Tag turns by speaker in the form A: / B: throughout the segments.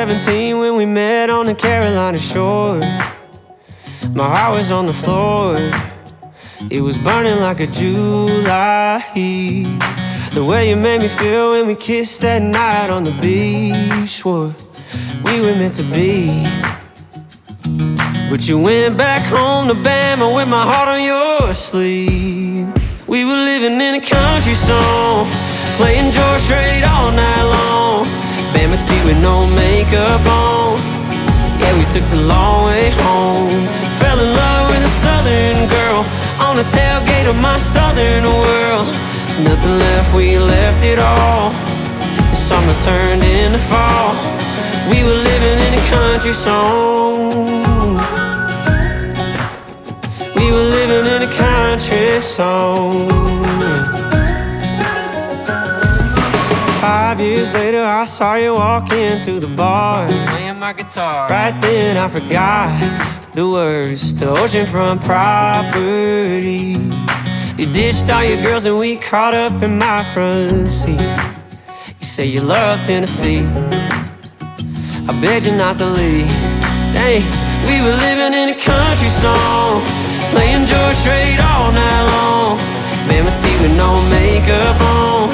A: 17 when we met on the Carolina shore. My heart was on the floor. It was burning like a July heat. The way you made me feel when we kissed that night on the beach. Swore we were meant to be. But you went back home to Bama with my heart on your sleeve. We were living in a country song, playing George Strait all night long. Bama tea with no makeup on. Yeah, we took the long way home. Fell in love with a southern girl on the tailgate of my southern world. Nothing left, we left it all. The summer turned into fall. We were living in a country song. We were living in a country song. 5 years later I saw you walk into the bar, playing my guitar. Right then I forgot the words to oceanfront property. You ditched all your girls and we caught up in my front seat. You say you love Tennessee, I begged you not to leave. Dang, we were living in a country song, playing George Strait all night long. Bama tea with no makeup on.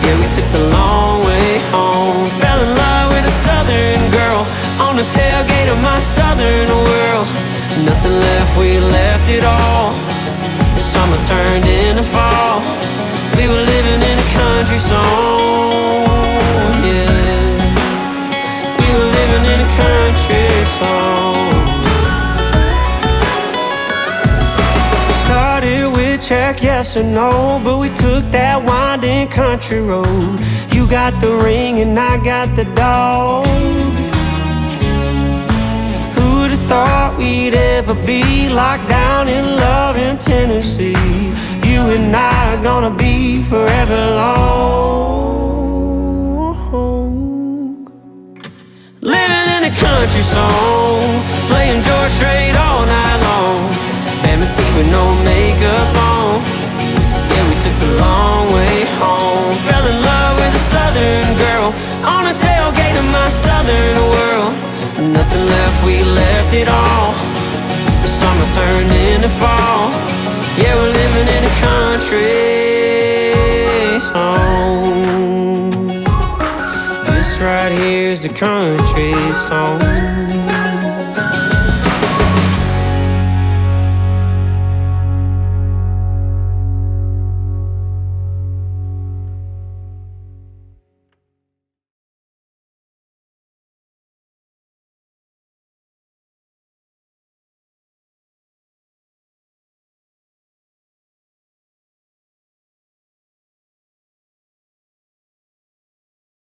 A: Yeah, we took the long way home. Fell in love with a southern girl on the tailgate of my southern world. Nothing left, we left it all. The summer turned into fall. We were living in a country song, yeah. We were living in a country song. Started with check yes or no, but we took that winding country road. You got the ring and I got the dog. Who'd have thought we'd ever be locked down in love in Tennessee? You and I are gonna be forever long. Living in a country song, playing George Strait all night long. Bama tea with no makeup on. Yeah, we took the long way home. Fell in love with a southern girl on the tailgate of my southern world. Nothing left, we left it all. The summer turned into fall. Yeah, we're living in a country song. This right here's a country song.